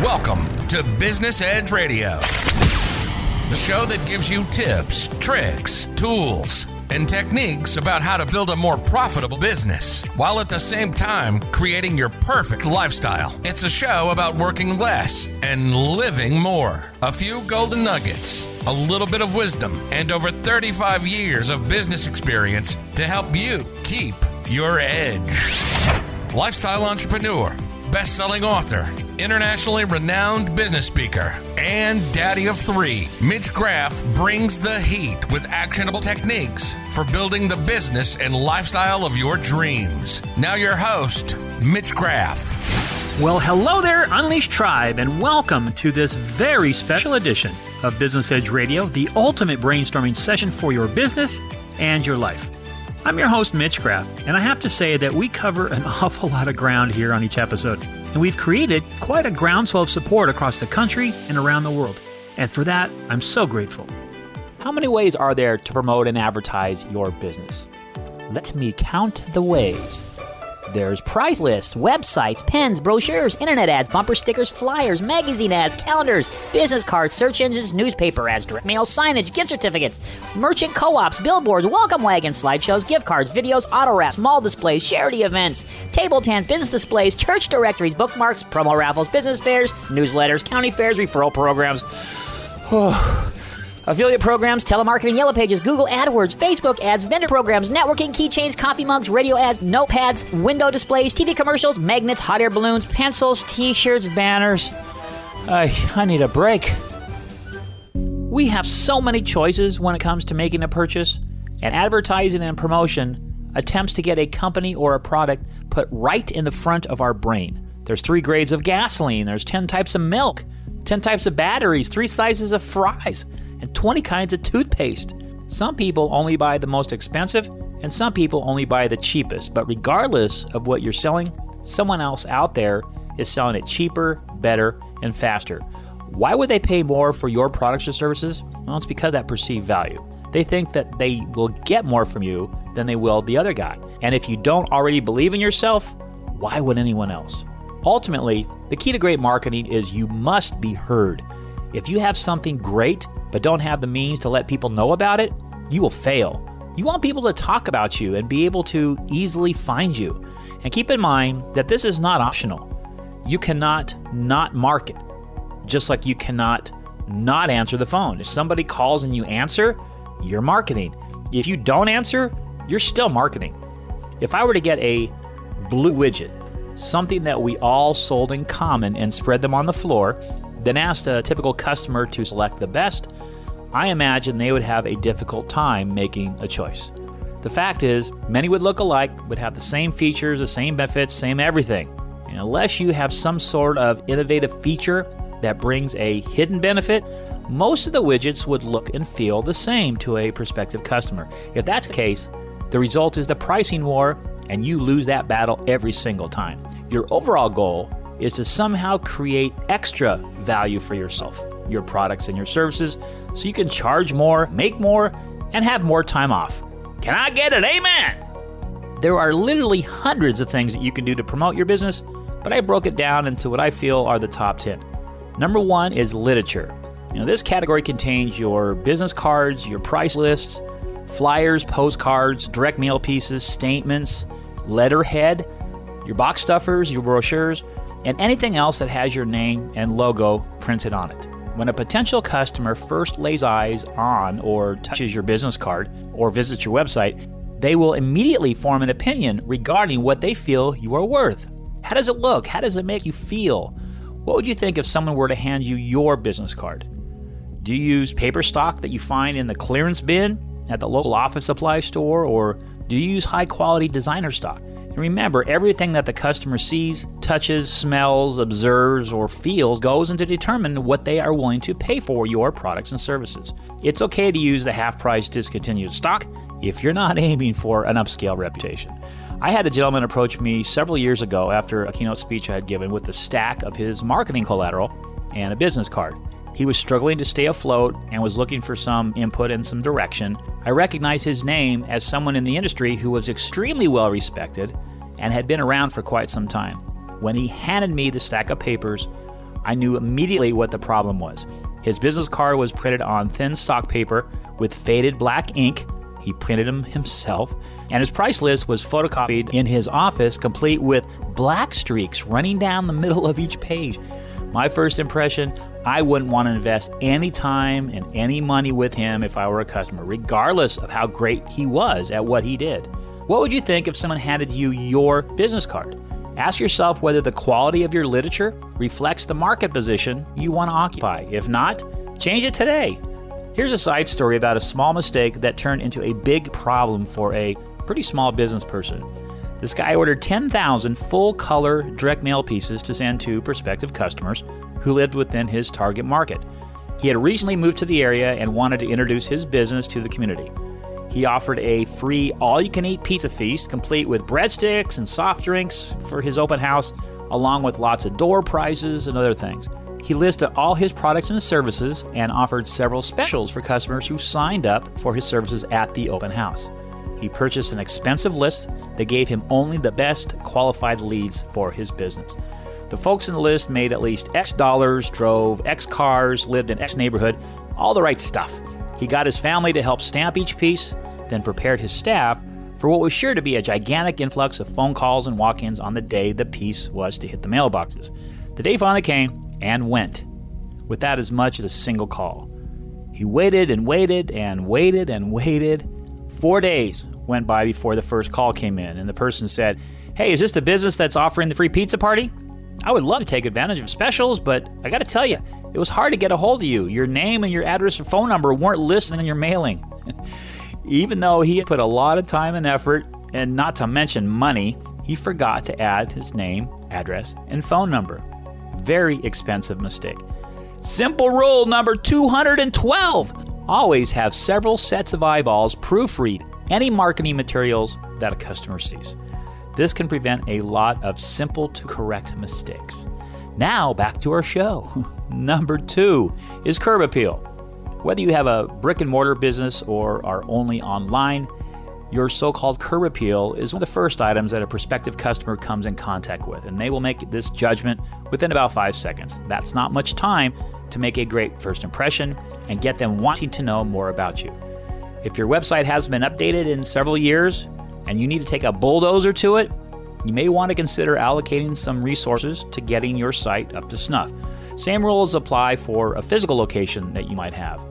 Welcome to Business Edge Radio, the show that gives you tips, tricks, tools, and techniques about how to build a more profitable business, while at the same time creating your perfect lifestyle. It's a show about working less and living more. A few golden nuggets, a little bit of wisdom, and over 35 years of business experience to help you keep your edge. Lifestyle entrepreneur, best-selling author, internationally renowned business speaker, and daddy of three, Mitch brings the heat with actionable techniques for building the business and lifestyle of your dreams. Now your host, Mitch Well, hello there, Unleashed Tribe, and welcome to this very special edition of Business Edge Radio, the ultimate brainstorming session for your business and your life. I'm your host, Mitch Graff, and I have to say that we cover an awful lot of ground here on each episode, and we've created quite a groundswell of support across the country and around the world. And for that, I'm so grateful. How many ways are there to promote and advertise your business? Let me count the ways. There's price lists, websites, pens, brochures, internet ads, bumper stickers, flyers, magazine ads, calendars, business cards, search engines, newspaper ads, direct mail, signage, gift certificates, merchant co-ops, billboards, welcome wagons, slideshows, gift cards, videos, auto wraps, mall displays, charity events, table tents, business displays, church directories, bookmarks, promo raffles, business fairs, newsletters, county fairs, referral programs. Affiliate programs, telemarketing, yellow pages, Google AdWords, Facebook ads, vendor programs, networking, keychains, coffee mugs, radio ads, notepads, window displays, TV commercials, magnets, hot air balloons, pencils, t-shirts, banners. I need a break. We have so many choices when it comes to making a purchase, and advertising and promotion attempts to get a company or a product put right in the front of our brain. There's 3 grades of gasoline, there's 10 types of milk, 10 types of batteries, 3 sizes of fries, and 20 kinds of toothpaste. Some people only buy the most expensive, and some people only buy the cheapest. But regardless of what you're selling, someone else out there is selling it cheaper, better, and faster. Why would they pay more for your products or services? Well, it's because of that perceived value. They think that they will get more from you than they will the other guy. And if you don't already believe in yourself, why would anyone else? Ultimately, the key to great marketing is you must be heard. If you have something great, but don't have the means to let people know about it, you will fail. You want people to talk about you and be able to easily find you. And keep in mind that this is not optional. You cannot not market, just like you cannot not answer the phone. If somebody calls and you answer, you're marketing. If you don't answer, you're still marketing. If I were to get a blue widget, something that we all sold in common, and spread them on the floor, then asked a typical customer to select the best, I imagine they would have a difficult time making a choice. The fact is, many would look alike, would have the same features, the same benefits, same everything. And unless you have some sort of innovative feature that brings a hidden benefit, most of the widgets would look and feel the same to a prospective customer. If that's the case, the result is the pricing war, and you lose that battle every single time. Your overall goal is to somehow create extra value for yourself, your products and your services, so you can charge more, make more, and have more time off. Can I get an amen? There are literally hundreds of things that you can do to promote your business, but I broke it down into what I feel are the top 10. Number 1 is literature. This category contains your business cards, your price lists, flyers, postcards, direct mail pieces, statements, letterhead, your box stuffers, your brochures, and anything else that has your name and logo printed on it. When a potential customer first lays eyes on or touches your business card or visits your website, they will immediately form an opinion regarding what they feel you are worth. How does it look? How does it make you feel? What would you think if someone were to hand you your business card? Do you use paper stock that you find in the clearance bin at the local office supply store, or do you use high-quality designer stock? And remember, everything that the customer sees, touches, smells, observes, or feels goes into determine what they are willing to pay for your products and services. It's okay to use the half-price discontinued stock if you're not aiming for an upscale reputation. I had a gentleman approach me several years ago after a keynote speech I had given with a stack of his marketing collateral and a business card. He was struggling to stay afloat and was looking for some input and some direction. I recognized his name as someone in the industry who was extremely well respected and had been around for quite some time. When he handed me the stack of papers, I knew immediately what the problem was. His business card was printed on thin stock paper with faded black ink. He printed them himself. And his price list was photocopied in his office, complete with black streaks running down the middle of each page. My first impression, I wouldn't want to invest any time and any money with him if I were a customer, regardless of how great he was at what he did. What would you think if someone handed you your business card? Ask yourself whether the quality of your literature reflects the market position you want to occupy. If not, change it today. Here's a side story about a small mistake that turned into a big problem for a pretty small business person. This guy ordered 10,000 full-color direct mail pieces to send to prospective customers who lived within his target market. He had recently moved to the area and wanted to introduce his business to the community. He offered a free all-you-can-eat pizza feast, complete with breadsticks and soft drinks for his open house, along with lots of door prizes and other things. He listed all his products and services and offered several specials for customers who signed up for his services at the open house. He purchased an expensive list that gave him only the best qualified leads for his business. The folks in the list made at least X dollars, drove X cars, lived in X neighborhood, all the right stuff. He got his family to help stamp each piece, then prepared his staff for what was sure to be a gigantic influx of phone calls and walk-ins on the day the piece was to hit the mailboxes. The day finally came and went, without as much as a single call. He waited and waited and waited and waited. 4 days went by before the first call came in, and the person said, "Hey, is this the business that's offering the free pizza party? I would love to take advantage of specials, but I got to tell you, it was hard to get a hold of you. Your name and your address and phone number weren't listed in your mailing." Even though he had put a lot of time and effort, and not to mention money, he forgot to add his name, address, and phone number. Very expensive mistake. Simple rule number 212. Always have several sets of eyeballs proofread any marketing materials that a customer sees. This can prevent a lot of simple to correct mistakes. Now back to our show. Number 2 is curb appeal. Whether you have a brick and mortar business or are only online, your so-called curb appeal is one of the first items that a prospective customer comes in contact with, and they will make this judgment within about 5 seconds. That's not much time to make a great first impression and get them wanting to know more about you. If your website hasn't been updated in several years and you need to take a bulldozer to it, you may want to consider allocating some resources to getting your site up to snuff. Same rules apply for a physical location that you might have.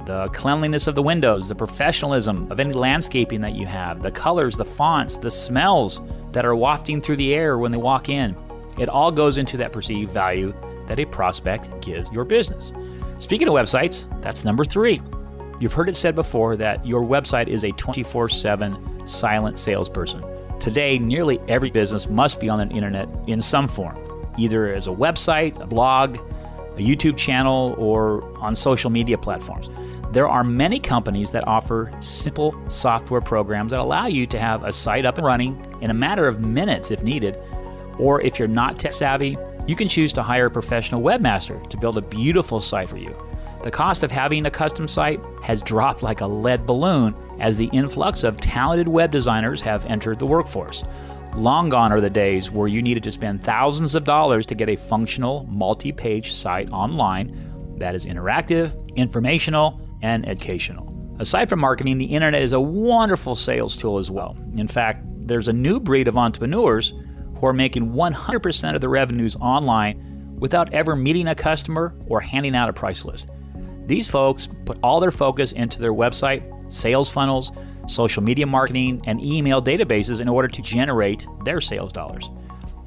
The cleanliness of the windows, the professionalism of any landscaping that you have, the colors, the fonts, the smells that are wafting through the air when they walk in. It all goes into that perceived value that a prospect gives your business. Speaking of websites, that's number 3. You've heard it said before that your website is a 24/7 silent salesperson. Today, nearly every business must be on the internet in some form, either as a website, a blog, a YouTube channel, or on social media platforms. There are many companies that offer simple software programs that allow you to have a site up and running in a matter of minutes if needed. Or if you're not tech savvy, you can choose to hire a professional webmaster to build a beautiful site for you. The cost of having a custom site has dropped like a lead balloon as the influx of talented web designers have entered the workforce. Long gone are the days where you needed to spend thousands of dollars to get a functional, multi-page site online that is interactive, informational, and educational. Aside from marketing, the internet is a wonderful sales tool as well. In fact, there's a new breed of entrepreneurs who are making 100% of the revenues online without ever meeting a customer or handing out a price list. These folks put all their focus into their website, sales funnels, social media marketing, and email databases in order to generate their sales dollars.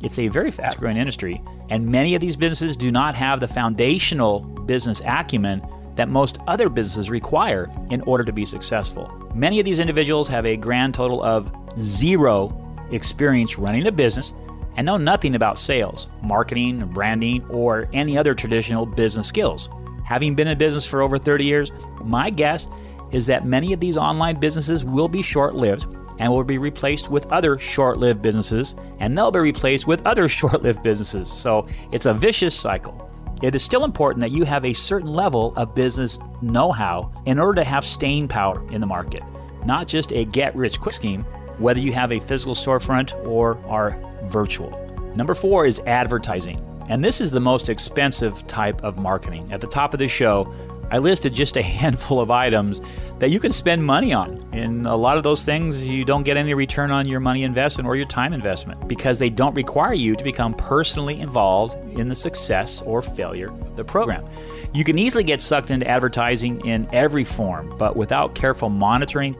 It's a very fast-growing industry, and many of these businesses do not have the foundational business acumen that most other businesses require in order to be successful. Many of these individuals have a grand total of 0 experience running a business and know nothing about sales, marketing, branding, or any other traditional business skills. Having been in business for over 30 years, my guess is that many of these online businesses will be short-lived and will be replaced with other short-lived businesses, and they'll be replaced with other short-lived businesses. So it's a vicious cycle. It is still important that you have a certain level of business know-how in order to have staying power in the market, not just a get-rich-quick scheme, whether you have a physical storefront or are virtual. Number 4 is advertising. And this is the most expensive type of marketing. At the top of the show, I listed just a handful of items that you can spend money on. And a lot of those things, you don't get any return on your money investment or your time investment because they don't require you to become personally involved in the success or failure of the program. You can easily get sucked into advertising in every form, but without careful monitoring,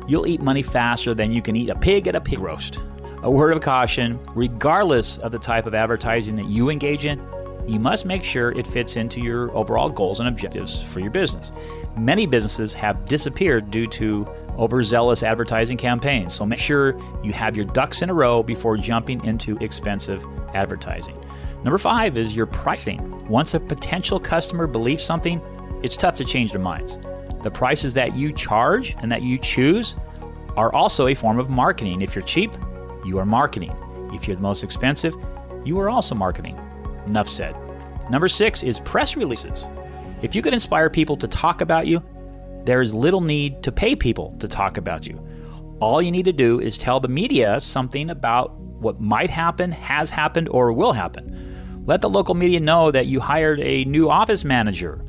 you'll eat money faster than you can eat a pig at a pig roast. A word of caution, regardless of the type of advertising that you engage in, you must make sure it fits into your overall goals and objectives for your business. Many businesses have disappeared due to overzealous advertising campaigns, so make sure you have your ducks in a row before jumping into expensive advertising. Number 5 is your pricing. Once a potential customer believes something, it's tough to change their minds. The prices that you charge and that you choose are also a form of marketing. If you're cheap, you are marketing. If you're the most expensive, you are also marketing. Enough said. Number 6 is press releases. If you could inspire people to talk about you, there is little need to pay people to talk about you. All you need to do is tell the media something about what might happen, has happened, or will happen. Let the local media know that you hired a new office manager,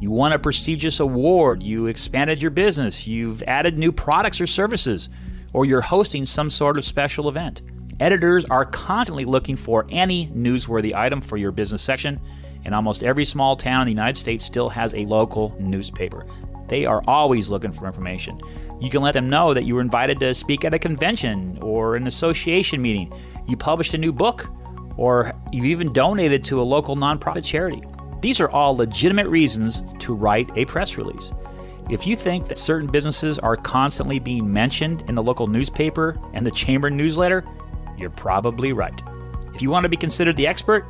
you won a prestigious award, you expanded your business, you've added new products or services, or you're hosting some sort of special event. Editors are constantly looking for any newsworthy item for your business section, and almost every small town in the United States still has a local newspaper. They are always looking for information. You can let them know that you were invited to speak at a convention or an association meeting, you published a new book, or you've even donated to a local nonprofit charity. These are all legitimate reasons to write a press release. If you think that certain businesses are constantly being mentioned in the local newspaper and the chamber newsletter, you're probably right. If you want to be considered the expert,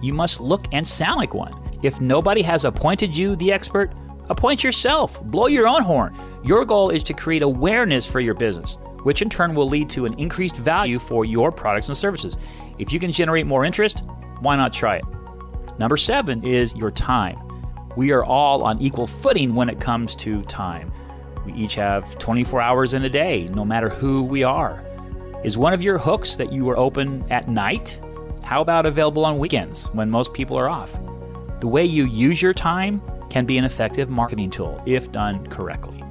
you must look and sound like one. If nobody has appointed you the expert, appoint yourself. Blow your own horn. Your goal is to create awareness for your business, which in turn will lead to an increased value for your products and services. If you can generate more interest, why not try it? Number 7 is your time. We are all on equal footing when it comes to time. We each have 24 hours in a day, no matter who we are. Is one of your hooks that you are open at night? How about available on weekends when most people are off? The way you use your time can be an effective marketing tool if done correctly.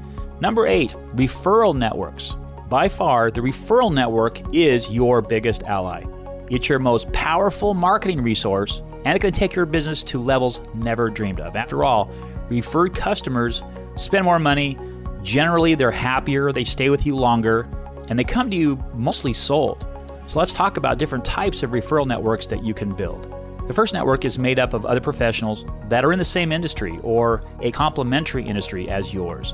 Number 8, referral networks. By far, the referral network is your biggest ally. It's your most powerful marketing resource, and it can take your business to levels never dreamed of. After all, referred customers spend more money. Generally, they're happier, they stay with you longer, and they come to you mostly sold. So let's talk about different types of referral networks that you can build. The first network is made up of other professionals that are in the same industry or a complementary industry as yours.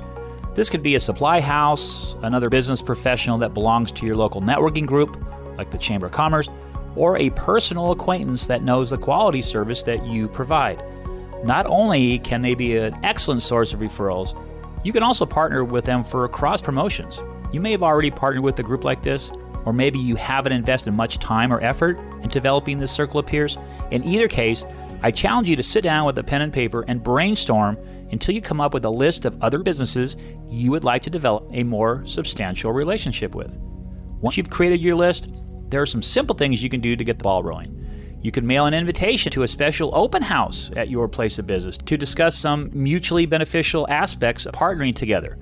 This could be a supply house, another business professional that belongs to your local networking group, like the Chamber of Commerce, or a personal acquaintance that knows the quality service that you provide. Not only can they be an excellent source of referrals, you can also partner with them for cross promotions. You may have already partnered with a group like this, or maybe you haven't invested much time or effort in developing this circle of peers. In either case, I challenge you to sit down with a pen and paper and brainstorm until you come up with a list of other businesses you would like to develop a more substantial relationship with. Once you've created your list, there are some simple things you can do to get the ball rolling. You can mail an invitation to a special open house at your place of business to discuss some mutually beneficial aspects of partnering together.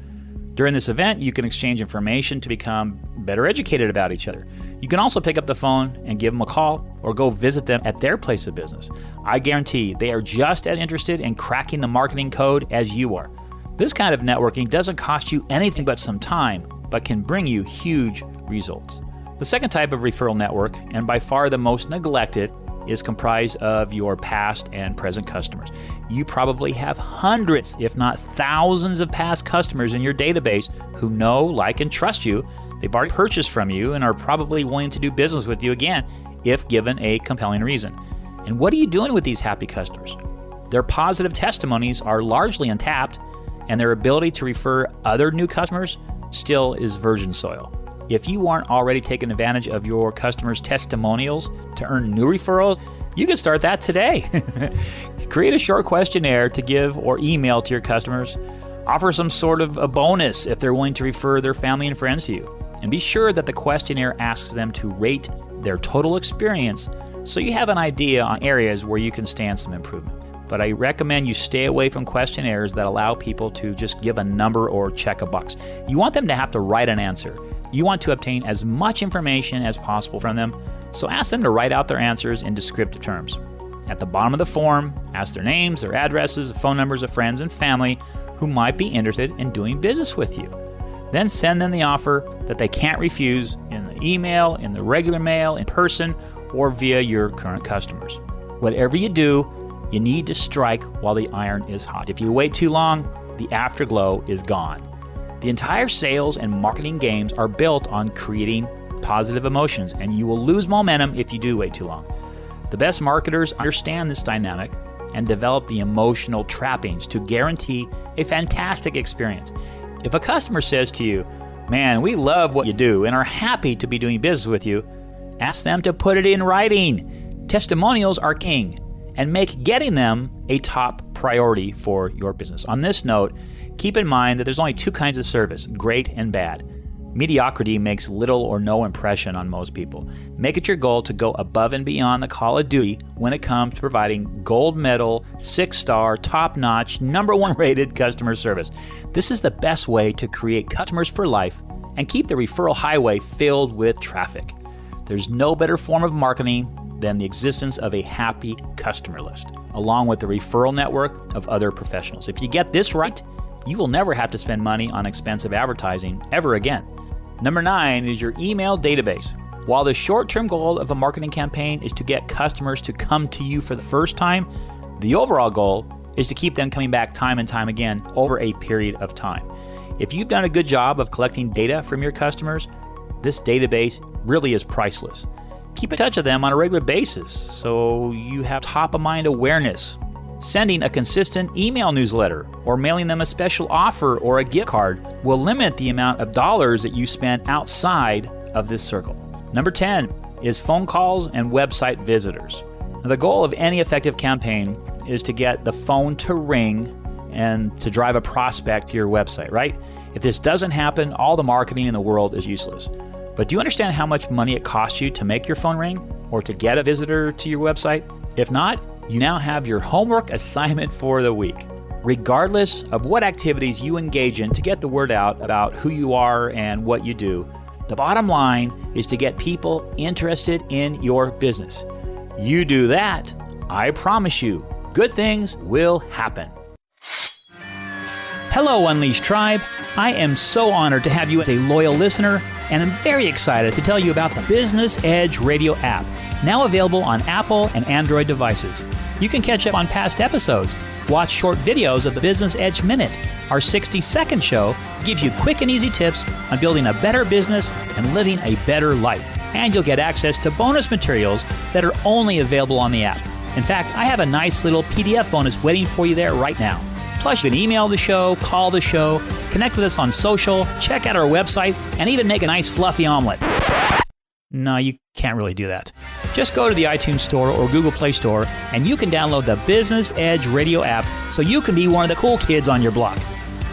During this event, you can exchange information to become better educated about each other. You can also pick up the phone and give them a call or go visit them at their place of business. I guarantee they are just as interested in cracking the marketing code as you are. This kind of networking doesn't cost you anything but some time, but can bring you huge results. The second type of referral network, and by far the most neglected, is comprised of your past and present customers. You probably have hundreds, if not thousands of past customers in your database who know, like, and trust you. They've already purchased from you and are probably willing to do business with you again if given a compelling reason. And what are you doing with these happy customers? Their positive testimonies are largely untapped, and their ability to refer other new customers still is virgin soil. If you aren't already taking advantage of your customers' testimonials to earn new referrals, you can start that today. Create a short questionnaire to give or email to your customers. Offer some sort of a bonus if they're willing to refer their family and friends to you. And be sure that the questionnaire asks them to rate their total experience so you have an idea on areas where you can stand some improvement. But I recommend you stay away from questionnaires that allow people to just give a number or check a box. You want them to have to write an answer. You want to obtain as much information as possible from them, so ask them to write out their answers in descriptive terms. At the bottom of the form, ask their names, their addresses, phone numbers of friends and family who might be interested in doing business with you. Then send them the offer that they can't refuse in the email, in the regular mail, in person, or via your current customers. Whatever you do, you need to strike while the iron is hot. If you wait too long, the afterglow is gone. The entire sales and marketing games are built on creating positive emotions, and you will lose momentum if you do wait too long. The best marketers understand this dynamic and develop the emotional trappings to guarantee a fantastic experience. If a customer says to you, "Man, we love what you do and are happy to be doing business with you," ask them to put it in writing. Testimonials are king, and make getting them a top priority for your business. On this note, keep in mind that there's only two kinds of service, great and bad. Mediocrity makes little or no impression on most people. Make it your goal to go above and beyond the call of duty when it comes to providing gold medal, 6-star, top-notch, #1 rated customer service. This is the best way to create customers for life and keep the referral highway filled with traffic. There's no better form of marketing than the existence of a happy customer list, along with the referral network of other professionals. If you get this right, you will never have to spend money on expensive advertising ever again. Number 9 is your email database. While the short-term goal of a marketing campaign is to get customers to come to you for the first time, the overall goal is to keep them coming back time and time again over a period of time. If you've done a good job of collecting data from your customers, this database really is priceless. Keep in touch with them on a regular basis so you have top-of-mind awareness. Sending a consistent email newsletter or mailing them a special offer or a gift card will limit the amount of dollars that you spend outside of this circle. Number 10 is phone calls and website visitors. Now, the goal of any effective campaign is to get the phone to ring and to drive a prospect to your website, right? If this doesn't happen, all the marketing in the world is useless. But do you understand how much money it costs you to make your phone ring or to get a visitor to your website? If not, you now have your homework assignment for the week. Regardless of what activities you engage in to get the word out about who you are and what you do, the bottom line is to get people interested in your business. You do that, I promise you, good things will happen. Hello, Unleashed Tribe. I am so honored to have you as a loyal listener, and I'm very excited to tell you about the Business Edge Radio app, now available on Apple and Android devices. You can catch up on past episodes, watch short videos of the Business Edge Minute. Our 60-second show gives you quick and easy tips on building a better business and living a better life. And you'll get access to bonus materials that are only available on the app. In fact, I have a nice little PDF bonus waiting for you there right now. Plus, you can email the show, call the show, connect with us on social, check out our website, and even make a nice fluffy omelet. No, you can't really do that. Just go to the iTunes Store or Google Play Store, and you can download the Business Edge Radio app so you can be one of the cool kids on your block.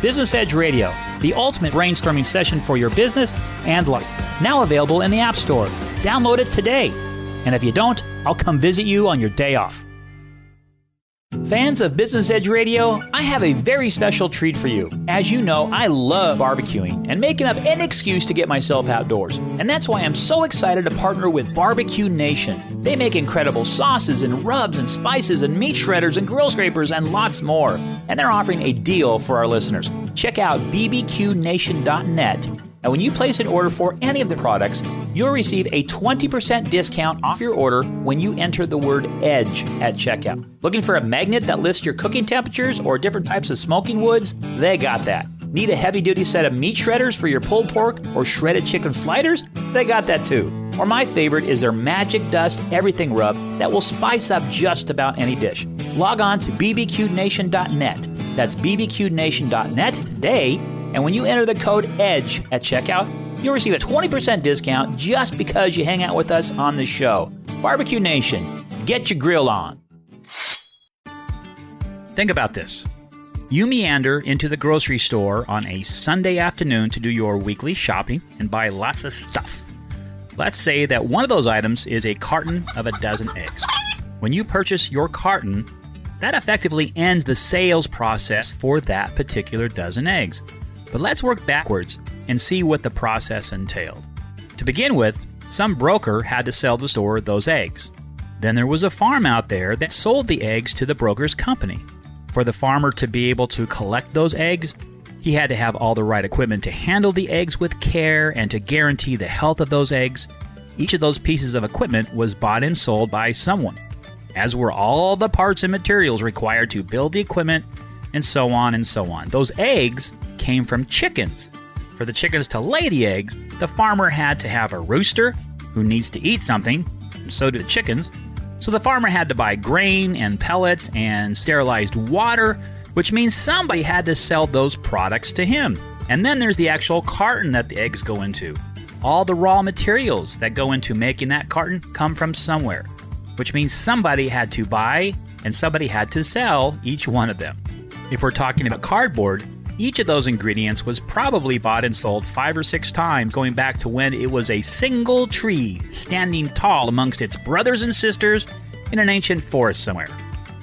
Business Edge Radio, the ultimate brainstorming session for your business and life. Now available in the App Store. Download it today. And if you don't, I'll come visit you on your day off. Fans of Business Edge Radio, I have a very special treat for you. As you know, I love barbecuing and making up any excuse to get myself outdoors. And that's why I'm so excited to partner with Barbecue Nation. They make incredible sauces and rubs and spices and meat shredders and grill scrapers and lots more. And they're offering a deal for our listeners. Check out bbqnation.net. And when you place an order for any of the products, you'll receive a 20% discount off your order when you enter the word EDGE at checkout. Looking for a magnet that lists your cooking temperatures or different types of smoking woods? They got that. Need a heavy-duty set of meat shredders for your pulled pork or shredded chicken sliders? They got that too. Or my favorite is their Magic Dust Everything Rub that will spice up just about any dish. Log on to bbqnation.net. That's bbqnation.net today. And when you enter the code EDGE at checkout, you'll receive a 20% discount just because you hang out with us on the show. Barbecue Nation, get your grill on. Think about this. You meander into the grocery store on a Sunday afternoon to do your weekly shopping and buy lots of stuff. Let's say that one of those items is a carton of a dozen eggs. When you purchase your carton, that effectively ends the sales process for that particular dozen eggs. But let's work backwards and see what the process entailed. To begin with, some broker had to sell the store those eggs. Then there was a farm out there that sold the eggs to the broker's company. For the farmer to be able to collect those eggs, he had to have all the right equipment to handle the eggs with care and to guarantee the health of those eggs. Each of those pieces of equipment was bought and sold by someone, as were all the parts and materials required to build the equipment, and so on and so on. Those eggs came from chickens. For the chickens to lay the eggs, the farmer had to have a rooster who needs to eat something, and so do the chickens. So the farmer had to buy grain and pellets and sterilized water, which means somebody had to sell those products to him. And then there's the actual carton that the eggs go into. All the raw materials that go into making that carton come from somewhere, which means somebody had to buy and somebody had to sell each one of them. If we're talking about cardboard, each of those ingredients was probably bought and sold 5 or 6 times, going back to when it was a single tree standing tall amongst its brothers and sisters in an ancient forest somewhere.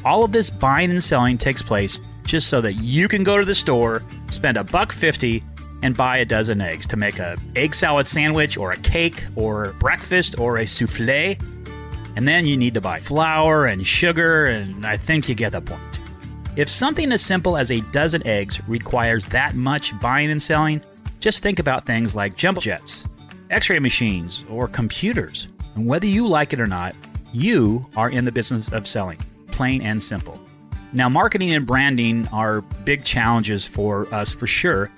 All of this buying and selling takes place just so that you can go to the store, spend $1.50, and buy a dozen eggs to make an egg salad sandwich or a cake or breakfast or a souffle. And then you need to buy flour and sugar, and I think you get the point. If something as simple as a dozen eggs requires that much buying and selling, just think about things like jumbo jets, x-ray machines, or computers. And whether you like it or not, you are in the business of selling, plain and simple. Now, marketing and branding are big challenges for us for sure,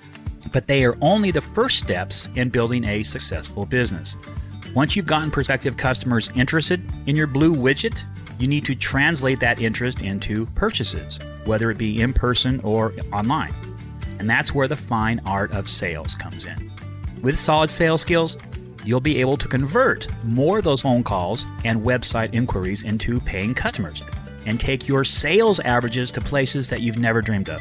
but they are only the first steps in building a successful business. Once you've gotten prospective customers interested in your blue widget, you need to translate that interest into purchases, whether it be in person or online. And that's where the fine art of sales comes in. With solid sales skills, you'll be able to convert more of those phone calls and website inquiries into paying customers and take your sales averages to places that you've never dreamed of.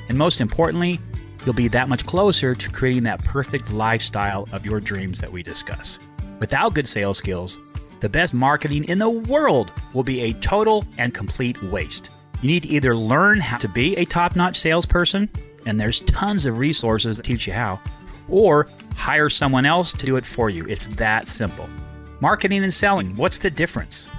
And most importantly, you'll be that much closer to creating that perfect lifestyle of your dreams that we discuss. Without good sales skills, the best marketing in the world will be a total and complete waste. You need to either learn how to be a top-notch salesperson, and there's tons of resources that teach you how, or hire someone else to do it for you. It's that simple. Marketing and selling, what's the difference?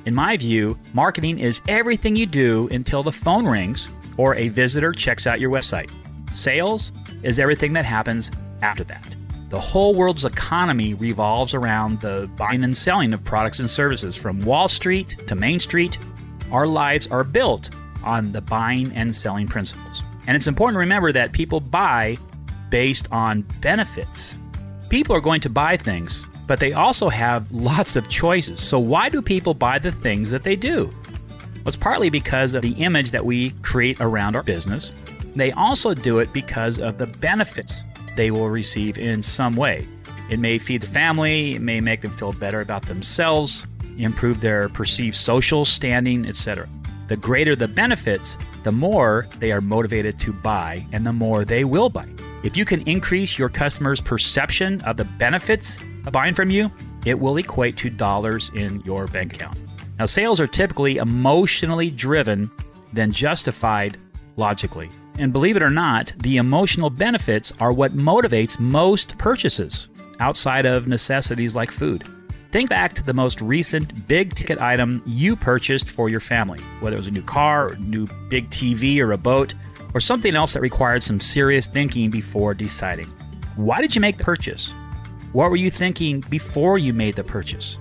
In my view, marketing is everything you do until the phone rings or a visitor checks out your website. Sales is everything that happens after that. The whole world's economy revolves around the buying and selling of products and services. From Wall Street to Main Street, our lives are built on the buying and selling principles. And it's important to remember that people buy based on benefits. People are going to buy things, but they also have lots of choices. So why do people buy the things that they do? Well, it's partly because of the image that we create around our business. They also do it because of the benefits they will receive in some way. It may feed the family, it may make them feel better about themselves, improve their perceived social standing, etc. The greater the benefits, the more they are motivated to buy, and the more they will buy. If you can increase your customers' perception of the benefits of buying from you, it will equate to dollars in your bank account. Now, sales are typically emotionally driven than justified logically. And believe it or not, the emotional benefits are what motivates most purchases outside of necessities like food. Think back to the most recent big-ticket item you purchased for your family, whether it was a new car, or a new big TV, or a boat, or something else that required some serious thinking before deciding. Why did you make the purchase? What were you thinking before you made the purchase?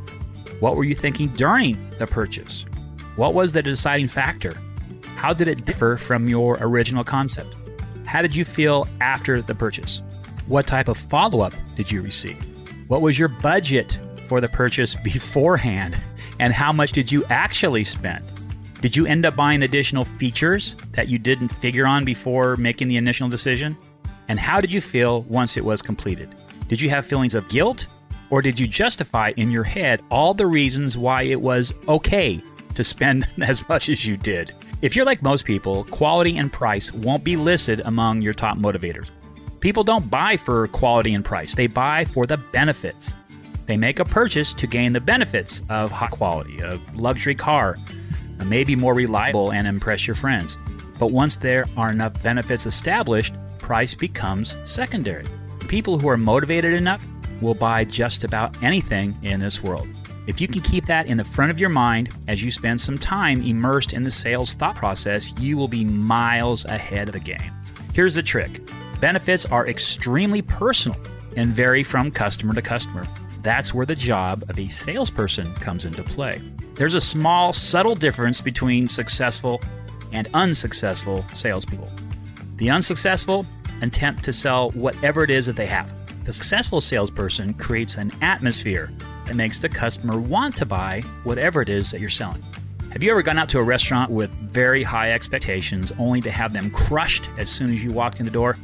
What were you thinking during the purchase? What was the deciding factor? How did it differ from your original concept? How did you feel after the purchase? What type of follow-up did you receive? What was your budget for the purchase beforehand? And how much did you actually spend? Did you end up buying additional features that you didn't figure on before making the initial decision? And how did you feel once it was completed? Did you have feelings of guilt? Or did you justify in your head all the reasons why it was okay to spend as much as you did? If you're like most people, quality and price won't be listed among your top motivators. People don't buy for quality and price. They buy for the benefits. They make a purchase to gain the benefits of high quality, a luxury car, maybe more reliable, and impress your friends. But once there are enough benefits established, price becomes secondary. People who are motivated enough will buy just about anything in this world. If you can keep that in the front of your mind as you spend some time immersed in the sales thought process, you will be miles ahead of the game. Here's the trick. Benefits are extremely personal and vary from customer to customer. That's where the job of a salesperson comes into play. There's a small, subtle difference between successful and unsuccessful salespeople. The unsuccessful attempt to sell whatever it is that they have. The successful salesperson creates an atmosphere that makes the customer want to buy whatever it is that you're selling. Have you ever gone out to a restaurant with very high expectations only to have them crushed as soon as you walked in the door?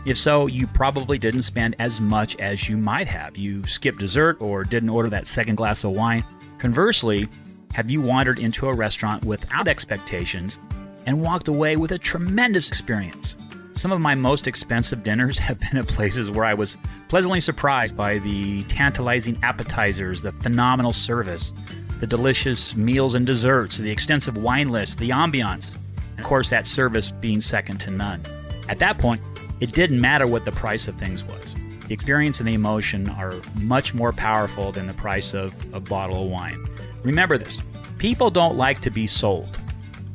If so, you probably didn't spend as much as you might have. You skipped dessert or didn't order that second glass of wine. Conversely, have you wandered into a restaurant without expectations and walked away with a tremendous experience? Some of my most expensive dinners have been at places where I was pleasantly surprised by the tantalizing appetizers, the phenomenal service, the delicious meals and desserts, the extensive wine list, the ambiance, and of course that service being second to none. At that point, it didn't matter what the price of things was. The experience and the emotion are much more powerful than the price of a bottle of wine. Remember this, people don't like to be sold,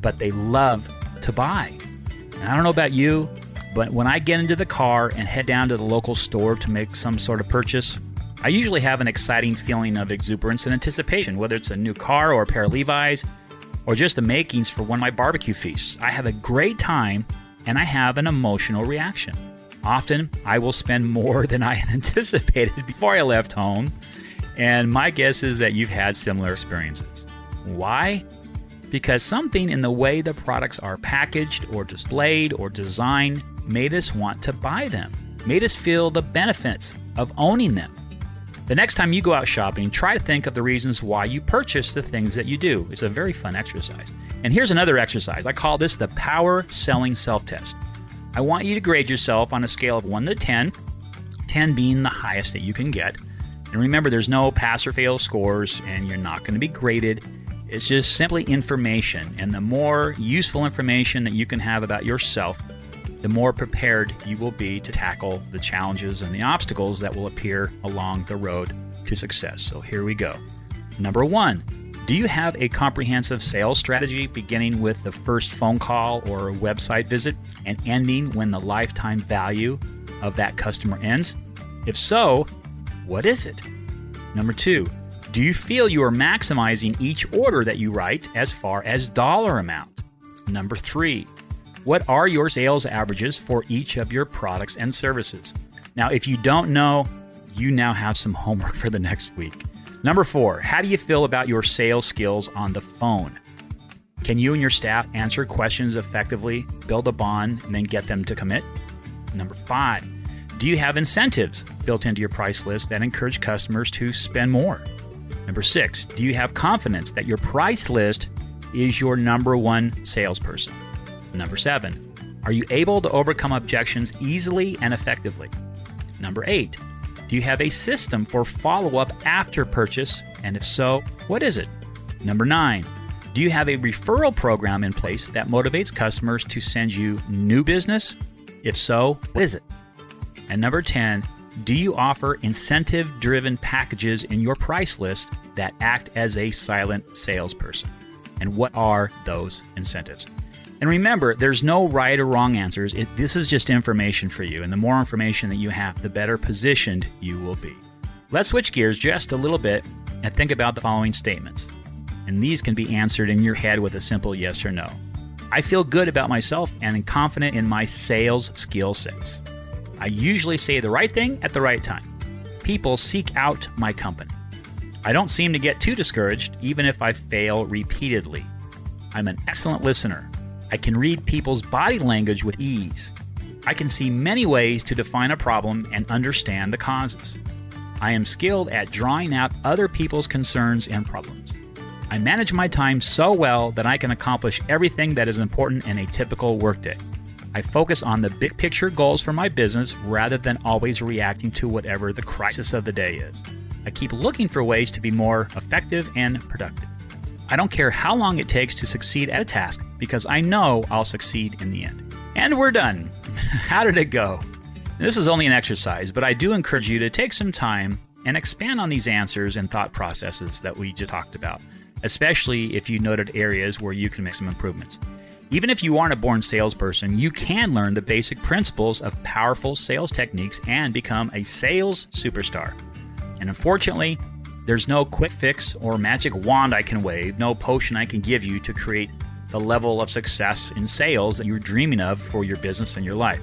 but they love to buy. And I don't know about you, but when I get into the car and head down to the local store to make some sort of purchase, I usually have an exciting feeling of exuberance and anticipation, whether it's a new car or a pair of Levi's or just the makings for one of my barbecue feasts. I have a great time and I have an emotional reaction. Often, I will spend more than I had anticipated before I left home, and my guess is that you've had similar experiences. Why? Because something in the way the products are packaged or displayed or designed made us want to buy them, made us feel the benefits of owning them. The next time you go out shopping, try to think of the reasons why you purchase the things that you do. It's a very fun exercise. And here's another exercise. I call this the Power Selling Self-Test. I want you to grade yourself on a scale of 1 to 10, 10 being the highest that you can get. And remember, there's no pass or fail scores, and you're not going to be graded. It's just simply information. And the more useful information that you can have about yourself, the more prepared you will be to tackle the challenges and the obstacles that will appear along the road to success. So here we go. Number 1, do you have a comprehensive sales strategy beginning with the first phone call or website visit and ending when the lifetime value of that customer ends? If so, what is it? Number 2, do you feel you are maximizing each order that you write as far as dollar amount? Number 3, what are your sales averages for each of your products and services? Now, if you don't know, you now have some homework for the next week. Number 4, how do you feel about your sales skills on the phone? Can you and your staff answer questions effectively, build a bond, and then get them to commit? Number 5, do you have incentives built into your price list that encourage customers to spend more? Number 6, do you have confidence that your price list is your number 1 salesperson? Number 7, are you able to overcome objections easily and effectively? Number 8, do you have a system for follow-up after purchase? And if so, what is it? Number 9, do you have a referral program in place that motivates customers to send you new business? If so, what is it? And number 10, do you offer incentive-driven packages in your price list that act as a silent salesperson? And what are those incentives? And remember, there's no right or wrong answers. This is just information for you. And the more information that you have, the better positioned you will be. Let's switch gears just a little bit and think about the following statements. And these can be answered in your head with a simple yes or no. I feel good about myself and am confident in my sales skill sets. I usually say the right thing at the right time. People seek out my company. I don't seem to get too discouraged, even if I fail repeatedly. I'm an excellent listener. I can read people's body language with ease. I can see many ways to define a problem and understand the causes. I am skilled at drawing out other people's concerns and problems. I manage my time so well that I can accomplish everything that is important in a typical workday. I focus on the big picture goals for my business rather than always reacting to whatever the crisis of the day is. I keep looking for ways to be more effective and productive. I don't care how long it takes to succeed at a task because I know I'll succeed in the end. And we're done. How did it go? This is only an exercise, but I do encourage you to take some time and expand on these answers and thought processes that we just talked about, especially if you noted areas where you can make some improvements. Even if you aren't a born salesperson, you can learn the basic principles of powerful sales techniques and become a sales superstar. And unfortunately, there's no quick fix or magic wand I can wave, no potion I can give you to create the level of success in sales that you're dreaming of for your business and your life.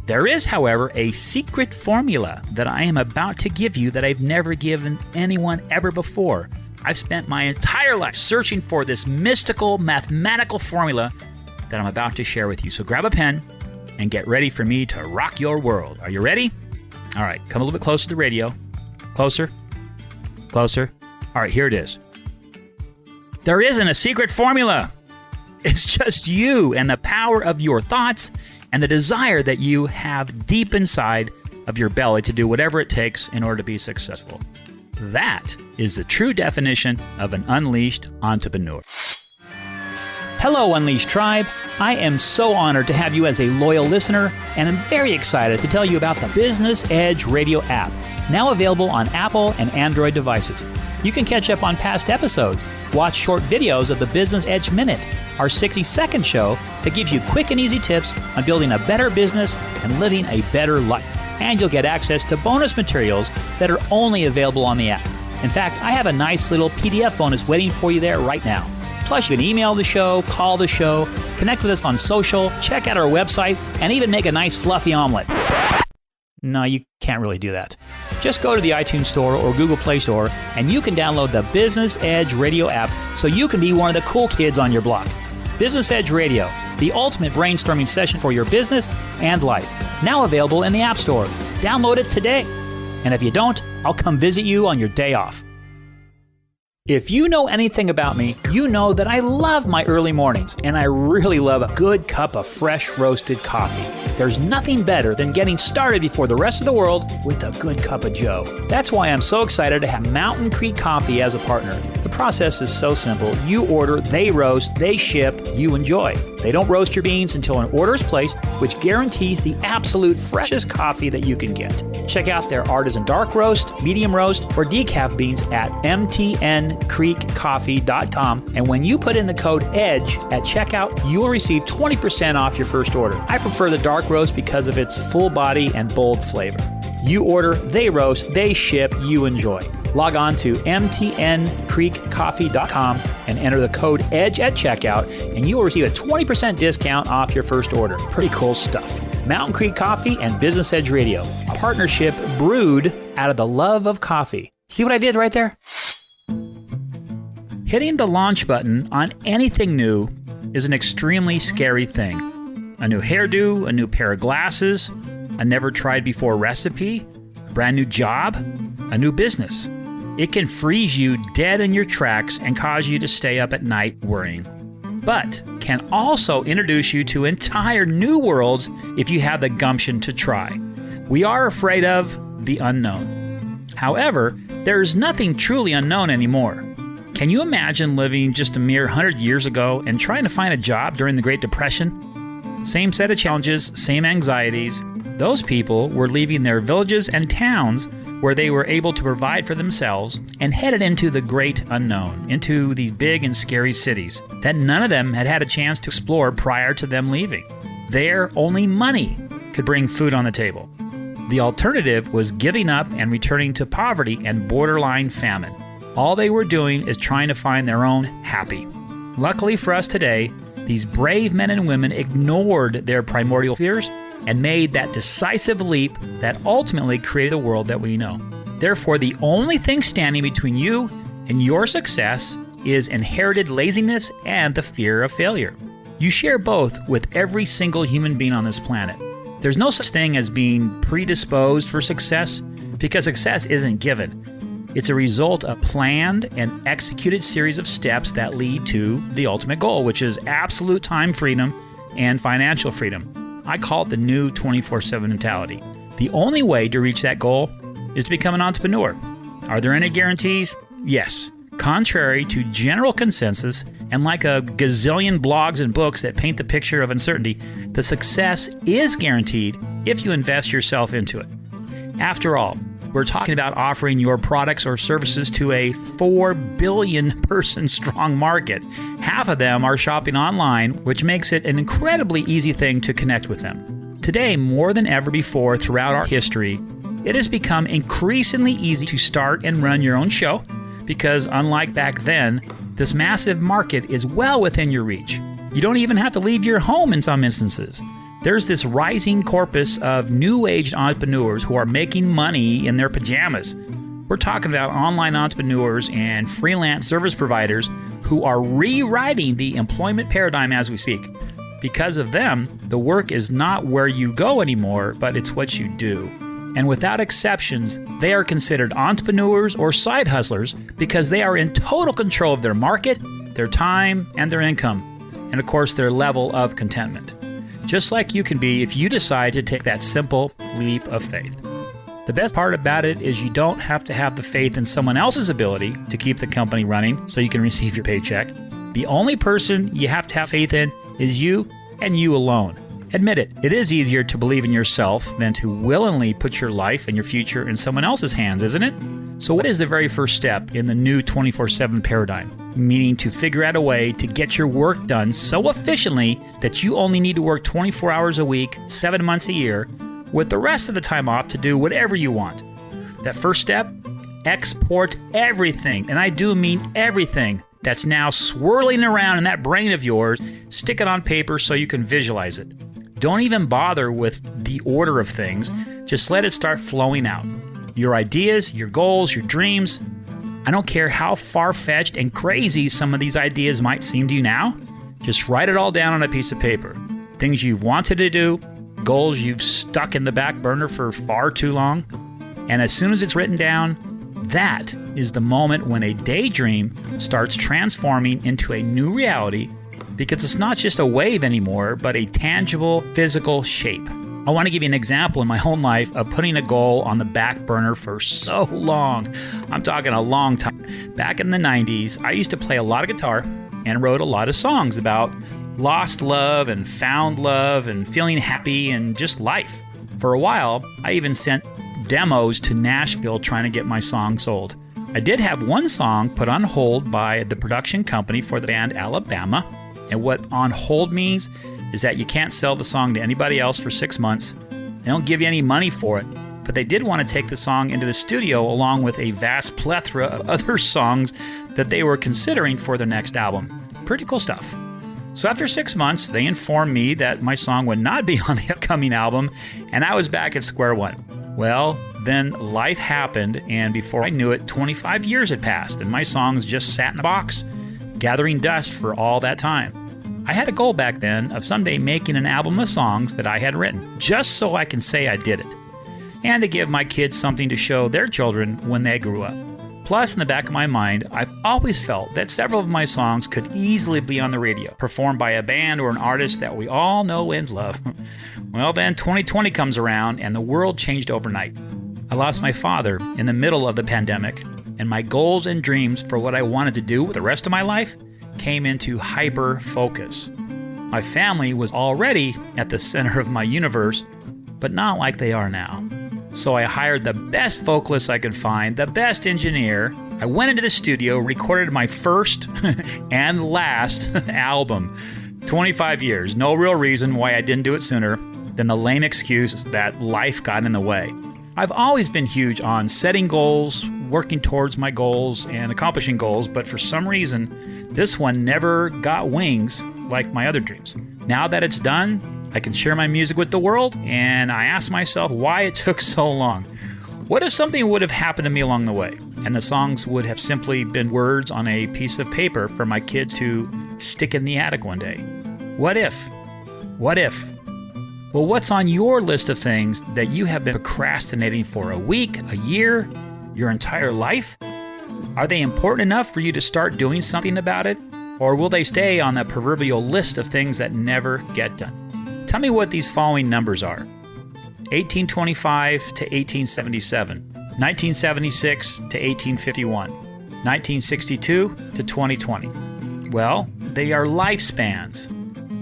There is, however, a secret formula that I am about to give you that I've never given anyone ever before. I've spent my entire life searching for this mystical mathematical formula that I'm about to share with you. So grab a pen and get ready for me to rock your world. Are you ready? All right, come a little bit closer to the radio. Closer. Closer. All right, here it is. There isn't a secret formula. It's just you and the power of your thoughts and the desire that you have deep inside of your belly to do whatever it takes in order to be successful. That is the true definition of an unleashed entrepreneur. Hello, Unleashed Tribe. I am so honored to have you as a loyal listener, and I'm very excited to tell you about the Business Edge Radio app, now available on Apple and Android devices. You can catch up on past episodes, watch short videos of the Business Edge Minute, our 60-second show that gives you quick and easy tips on building a better business and living a better life. And you'll get access to bonus materials that are only available on the app. In fact, I have a nice little PDF bonus waiting for you there right now. Plus, you can email the show, call the show, connect with us on social, check out our website, and even make a nice fluffy omelet. No, you can't really do that. Just go to the iTunes Store or Google Play Store, and you can download the Business Edge Radio app so you can be one of the cool kids on your block. Business Edge Radio, the ultimate brainstorming session for your business and life. Now available in the App Store. Download it today. And if you don't, I'll come visit you on your day off. If you know anything about me, you know that I love my early mornings, and I really love a good cup of fresh roasted coffee. There's nothing better than getting started before the rest of the world with a good cup of joe. That's why I'm so excited to have Mountain Creek Coffee as a partner. The process is so simple. You order, they roast, they ship, you enjoy. They don't roast your beans until an order is placed, which guarantees the absolute freshest coffee that you can get. Check out their artisan dark roast, medium roast, or decaf beans at mtncreekcoffee.com. And when you put in the code EDGE at checkout, you will receive 20% off your first order. I prefer the dark roast because of its full body and bold flavor. You order, they roast, they ship, you enjoy. Log on to mtncreekcoffee.com and enter the code EDGE at checkout, and you will receive a 20% discount off your first order. Pretty cool stuff. Mountain Creek Coffee and Business Edge Radio, a partnership brewed out of the love of coffee. See what I did right there? Hitting the launch button on anything new is an extremely scary thing. A new hairdo, a new pair of glasses, a never tried before recipe, a brand new job, a new business. It can freeze you dead in your tracks and cause you to stay up at night worrying, but can also introduce you to entire new worlds if you have the gumption to try. We are afraid of the unknown. However, there is nothing truly unknown anymore. Can you imagine living just a mere 100 years ago and trying to find a job during the Great Depression? Same set of challenges, same anxieties. Those people were leaving their villages and towns where they were able to provide for themselves and headed into the great unknown, into these big and scary cities that none of them had had a chance to explore prior to them leaving. There, only money could bring food on the table. The alternative was giving up and returning to poverty and borderline famine. All they were doing is trying to find their own happy. Luckily for us today, these brave men and women ignored their primordial fears and made that decisive leap that ultimately created the world that we know. Therefore, the only thing standing between you and your success is inherited laziness and the fear of failure. You share both with every single human being on this planet. There's no such thing as being predisposed for success, because success isn't given. It's a result of planned and executed series of steps that lead to the ultimate goal, which is absolute time freedom and financial freedom. I call it the new 24/7 mentality. The only way to reach that goal is to become an entrepreneur. Are there any guarantees? Yes. Contrary to general consensus, and like a gazillion blogs and books that paint the picture of uncertainty, the success is guaranteed if you invest yourself into it. After all, we're talking about offering your products or services to a 4 billion person strong market. Half of them are shopping online, which makes it an incredibly easy thing to connect with them. Today, more than ever before throughout our history, it has become increasingly easy to start and run your own show because, unlike back then, this massive market is well within your reach. You don't even have to leave your home in some instances. There's this rising corpus of new-age entrepreneurs who are making money in their pajamas. We're talking about online entrepreneurs and freelance service providers who are rewriting the employment paradigm as we speak. Because of them, the work is not where you go anymore, but it's what you do. And without exceptions, they are considered entrepreneurs or side hustlers because they are in total control of their market, their time, and their income, and of course their level of contentment. Just like you can be if you decide to take that simple leap of faith. The best part about it is you don't have to have the faith in someone else's ability to keep the company running so you can receive your paycheck. The only person you have to have faith in is you and you alone. Admit it, it is easier to believe in yourself than to willingly put your life and your future in someone else's hands, isn't it? So what is the very first step in the new 24/7 paradigm? Meaning to figure out a way to get your work done so efficiently that you only need to work 24 hours a week, 7 months a year, with the rest of the time off to do whatever you want. That first step, export everything, and I do mean everything, that's now swirling around in that brain of yours, stick it on paper so you can visualize it. Don't even bother with the order of things, just let it start flowing out. Your ideas, your goals, your dreams. I don't care how far-fetched and crazy some of these ideas might seem to you now, just write it all down on a piece of paper. Things you've wanted to do, goals you've stuck in the back burner for far too long, and as soon as it's written down, that is the moment when a daydream starts transforming into a new reality because it's not just a wave anymore, but a tangible, physical shape. I want to give you an example in my own life of putting a goal on the back burner for so long. I'm talking a long time. Back in the 90s, I used to play a lot of guitar and wrote a lot of songs about lost love and found love and feeling happy and just life. For a while, I even sent demos to Nashville trying to get my song sold. I did have one song put on hold by the production company for the band Alabama. And what on hold means is that you can't sell the song to anybody else for 6 months. They don't give you any money for it, but they did want to take the song into the studio along with a vast plethora of other songs that they were considering for their next album. Pretty cool stuff. So after 6 months, they informed me that my song would not be on the upcoming album, and I was back at square one. Well, then life happened, and before I knew it, 25 years had passed, and my songs just sat in a box, gathering dust for all that time. I had a goal back then of someday making an album of songs that I had written, just so I can say I did it, and to give my kids something to show their children when they grew up. Plus, in the back of my mind, I've always felt that several of my songs could easily be on the radio, performed by a band or an artist that we all know and love. Well, then 2020 comes around and the world changed overnight. I lost my father in the middle of the pandemic, and my goals and dreams for what I wanted to do with the rest of my life came into hyper focus. My family was already at the center of my universe, but not like they are now. So I hired the best vocalist I could find, the best engineer. I went into the studio, recorded my first and last album. 25 years, no real reason why I didn't do it sooner than the lame excuse that life got in the way. I've always been huge on setting goals, working towards my goals, and accomplishing goals, but for some reason, this one never got wings like my other dreams. Now that it's done, I can share my music with the world, and I ask myself why it took so long. What if something would have happened to me along the way, and the songs would have simply been words on a piece of paper for my kids to stick in the attic one day? What if? What if? Well, what's on your list of things that you have been procrastinating for a week, a year, your entire life? Are they important enough for you to start doing something about it? Or will they stay on the proverbial list of things that never get done? Tell me what these following numbers are. 1825 to 1877. 1976 to 1851, 1962 to 2020. Well, they are lifespans.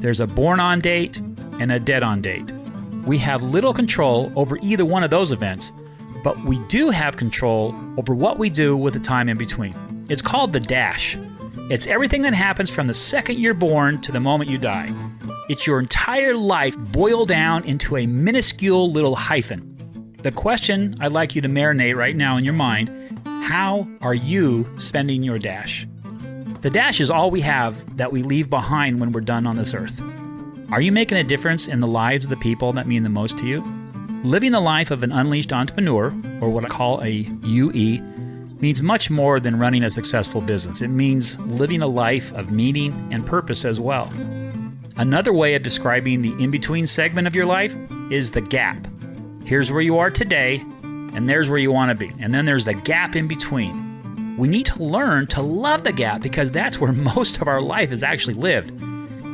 There's a born-on date and a dead-on date. We have little control over either one of those events, but we do have control over what we do with the time in between. It's called the dash. It's everything that happens from the second you're born to the moment you die. It's your entire life boiled down into a minuscule little hyphen. The question I'd like you to marinate right now in your mind: how are you spending your dash? The dash is all we have that we leave behind when we're done on this earth. Are you making a difference in the lives of the people that mean the most to you? Living the life of an unleashed entrepreneur, or what I call a UE, means much more than running a successful business. It means living a life of meaning and purpose as well. Another way of describing the in-between segment of your life is the gap. Here's where you are today, and there's where you want to be. And then there's the gap in between. We need to learn to love the gap because that's where most of our life is actually lived.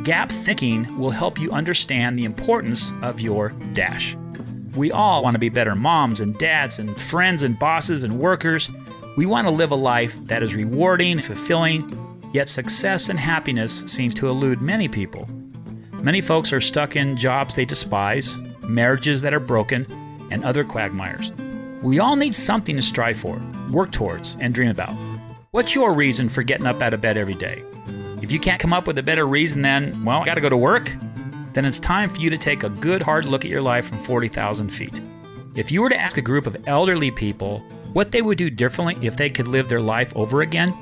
Gap thinking will help you understand the importance of your dash. We all want to be better moms and dads and friends and bosses and workers. We want to live a life that is rewarding and fulfilling, yet success and happiness seems to elude many people. Many folks are stuck in jobs they despise, marriages that are broken, and other quagmires. We all need something to strive for, work towards, and dream about. What's your reason for getting up out of bed every day? If you can't come up with a better reason than, well, I got to go to work, then it's time for you to take a good hard look at your life from 40,000 feet. If you were to ask a group of elderly people what they would do differently if they could live their life over again,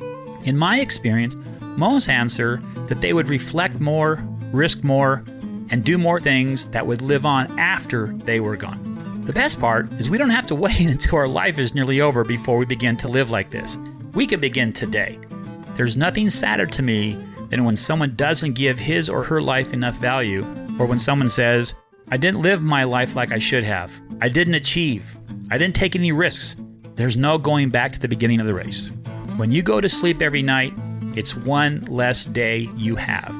in my experience, most answer that they would reflect more, risk more, and do more things that would live on after they were gone. The best part is we don't have to wait until our life is nearly over before we begin to live like this. We can begin today. There's nothing sadder to me than when someone doesn't give his or her life enough value, or when someone says, I didn't live my life like I should have. I didn't achieve. I didn't take any risks. There's no going back to the beginning of the race. When you go to sleep every night, it's one less day you have.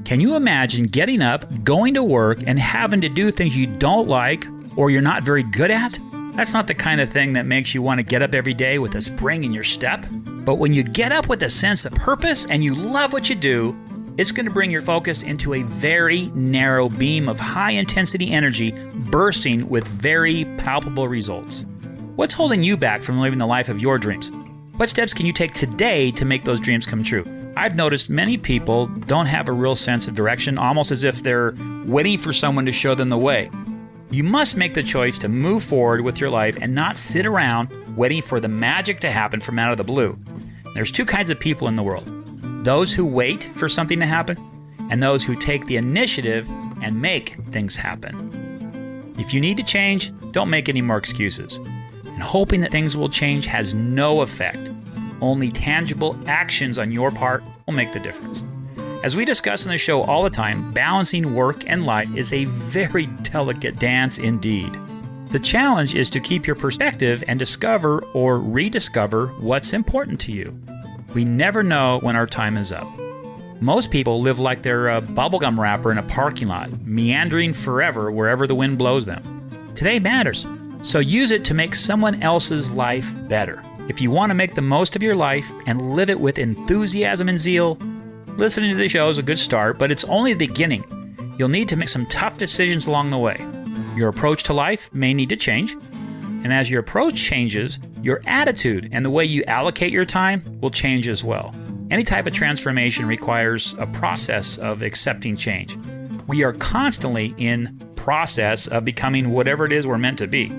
Can you imagine getting up, going to work, and having to do things you don't like or you're not very good at? That's not the kind of thing that makes you want to get up every day with a spring in your step. But when you get up with a sense of purpose and you love what you do, it's going to bring your focus into a very narrow beam of high-intensity energy bursting with very palpable results. What's holding you back from living the life of your dreams? What steps can you take today to make those dreams come true? I've noticed many people don't have a real sense of direction, almost as if they're waiting for someone to show them the way. You must make the choice to move forward with your life and not sit around waiting for the magic to happen from out of the blue. There's two kinds of people in the world. Those who wait for something to happen, and those who take the initiative and make things happen. If you need to change, don't make any more excuses. And hoping that things will change has no effect. Only tangible actions on your part will make the difference. As we discuss on the show all the time, balancing work and life is a very delicate dance indeed. The challenge is to keep your perspective and discover or rediscover what's important to you. We never know when our time is up. Most people live like they're a bubblegum wrapper in a parking lot, meandering forever wherever the wind blows them. Today matters, so use it to make someone else's life better. If you want to make the most of your life and live it with enthusiasm and zeal, listening to the show is a good start, but it's only the beginning. You'll need to make some tough decisions along the way. Your approach to life may need to change, and as your approach changes, your attitude and the way you allocate your time will change as well. Any type of transformation requires a process of accepting change. We are constantly in process of becoming whatever it is we're meant to be.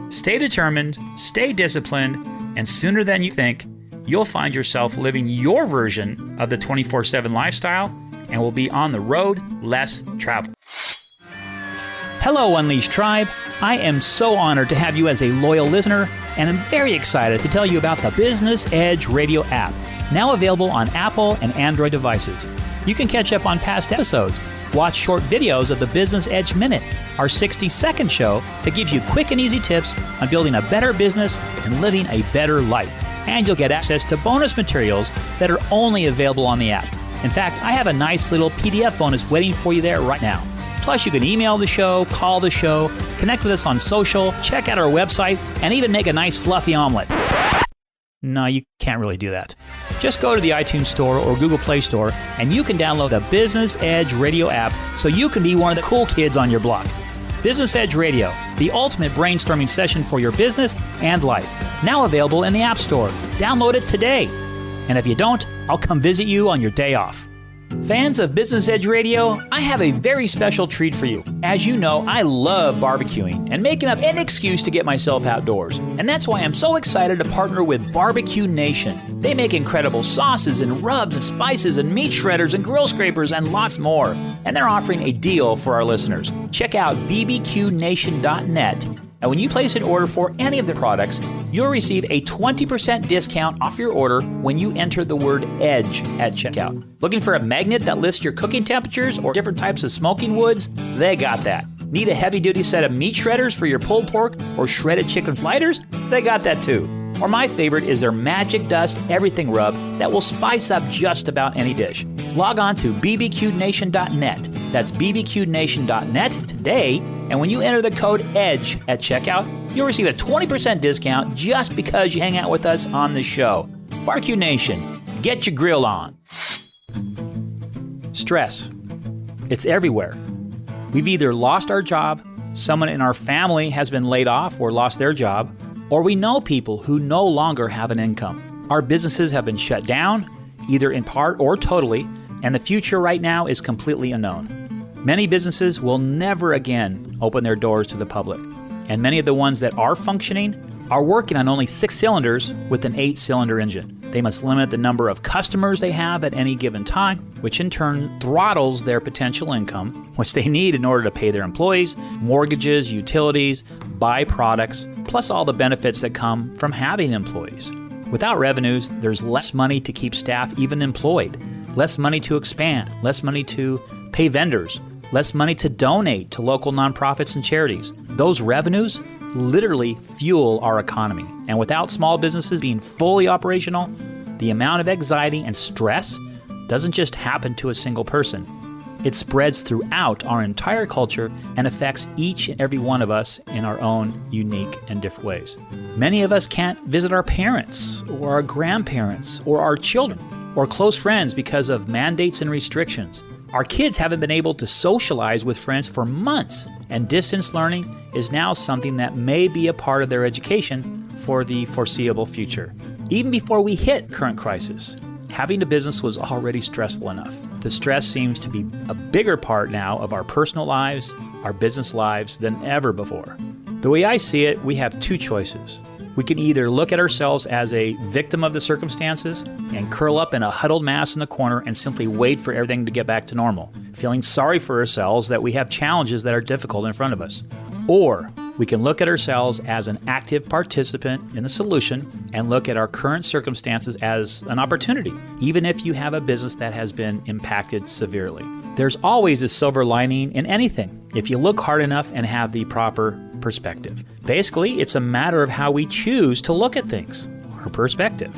Stay determined, stay disciplined, and sooner than you think, you'll find yourself living your version of the 24/7 lifestyle and will be on the road less traveled. Hello, Unleashed Tribe. I am so honored to have you as a loyal listener, and I'm very excited to tell you about the Business Edge Radio app, now available on Apple and Android devices. You can catch up on past episodes, watch short videos of the Business Edge Minute, our 60-second show that gives you quick and easy tips on building a better business and living a better life. And you'll get access to bonus materials that are only available on the app. In fact, I have a nice little PDF bonus waiting for you there right now. Plus, you can email the show, call the show, connect with us on social, check out our website, and even make a nice fluffy omelet. No, you can't really do that. Just go to the iTunes Store or Google Play Store, and you can download the Business Edge Radio app so you can be one of the cool kids on your block. Business Edge Radio, the ultimate brainstorming session for your business and life. Now available in the App Store. Download it today. And if you don't, I'll come visit you on your day off. Fans of Business Edge Radio, I have a very special treat for you. As you know, I love barbecuing and making up any excuse to get myself outdoors. And that's why I'm so excited to partner with Barbecue Nation. They make incredible sauces and rubs and spices and meat shredders and grill scrapers and lots more. And they're offering a deal for our listeners. Check out bbqnation.net. And when you place an order for any of the products, you'll receive a 20% discount off your order when you enter the word EDGE at checkout. Looking for a magnet that lists your cooking temperatures or different types of smoking woods? They got that. Need a heavy-duty set of meat shredders for your pulled pork or shredded chicken sliders? They got that too. Or my favorite is their Magic Dust Everything Rub that will spice up just about any dish. Log on to bbqnation.net. That's bbqnation.net today. And when you enter the code EDGE at checkout, you'll receive a 20% discount just because you hang out with us on the show. Barbecue Nation, get your grill on. Stress. It's everywhere. We've either lost our job, someone in our family has been laid off or lost their job, or we know people who no longer have an income. Our businesses have been shut down, either in part or totally, and the future right now is completely unknown. Many businesses will never again open their doors to the public, and many of the ones that are functioning are working on only 6 cylinders with an 8-cylinder engine. They must limit the number of customers they have at any given time, which in turn throttles their potential income, which they need in order to pay their employees, mortgages, utilities, buy products, plus all the benefits that come from having employees. Without revenues, there's less money to keep staff even employed, less money to expand, less money to pay vendors, less money to donate to local nonprofits and charities. Those revenues literally fuel our economy. And without small businesses being fully operational, the amount of anxiety and stress doesn't just happen to a single person. It spreads throughout our entire culture and affects each and every one of us in our own unique and different ways. Many of us can't visit our parents or our grandparents or our children or close friends because of mandates and restrictions. Our kids haven't been able to socialize with friends for months, and distance learning is now something that may be a part of their education for the foreseeable future. Even before we hit current crisis, having a business was already stressful enough. The stress seems to be a bigger part now of our personal lives, our business lives than ever before. The way I see it, we have 2 choices. We can either look at ourselves as a victim of the circumstances and curl up in a huddled mass in the corner and simply wait for everything to get back to normal, feeling sorry for ourselves that we have challenges that are difficult in front of us. Or we can look at ourselves as an active participant in the solution and look at our current circumstances as an opportunity, even if you have a business that has been impacted severely. There's always a silver lining in anything if you look hard enough and have the proper perspective. Basically, it's a matter of how we choose to look at things, or perspective.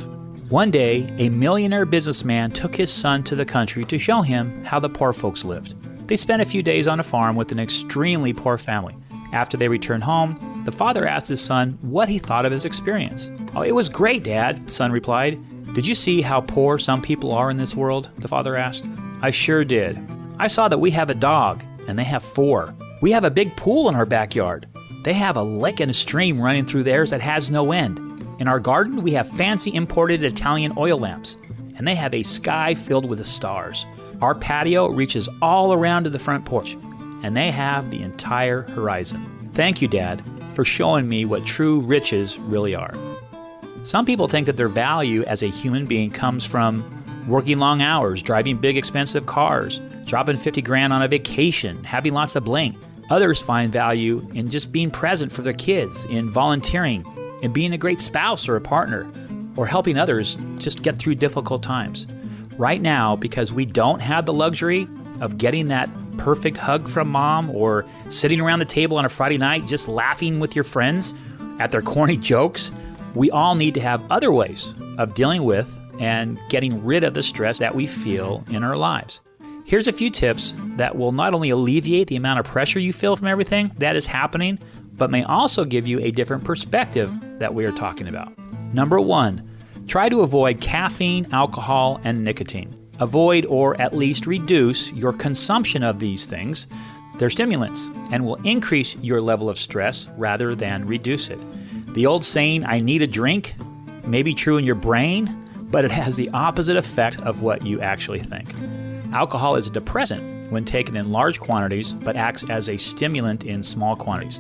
One day, a millionaire businessman took his son to the country to show him how the poor folks lived. They spent a few days on a farm with an extremely poor family. After they returned home, the father asked his son what he thought of his experience. "Oh, it was great, Dad," the son replied. "Did you see how poor some people are in this world?" the father asked. "I sure did. I saw that we have a dog, and they have 4. We have a big pool in our backyard. They have a lake and a stream running through theirs that has no end. In our garden, we have fancy imported Italian oil lamps, and they have a sky filled with the stars. Our patio reaches all around to the front porch, and they have the entire horizon. Thank you, Dad, for showing me what true riches really are." Some people think that their value as a human being comes from working long hours, driving big expensive cars, dropping 50 grand on a vacation, having lots of bling. Others find value in just being present for their kids, in volunteering, in being a great spouse or a partner, or helping others just get through difficult times. Right now, because we don't have the luxury of getting that perfect hug from mom or sitting around the table on a Friday night just laughing with your friends at their corny jokes, we all need to have other ways of dealing with and getting rid of the stress that we feel in our lives. Here's a few tips that will not only alleviate the amount of pressure you feel from everything that is happening, but may also give you a different perspective that we are talking about. Number 1, try to avoid caffeine, alcohol, and nicotine. Avoid or at least reduce your consumption of these things. They're stimulants and will increase your level of stress rather than reduce it. The old saying, "I need a drink," may be true in your brain, but it has the opposite effect of what you actually think. Alcohol is a depressant when taken in large quantities, but acts as a stimulant in small quantities.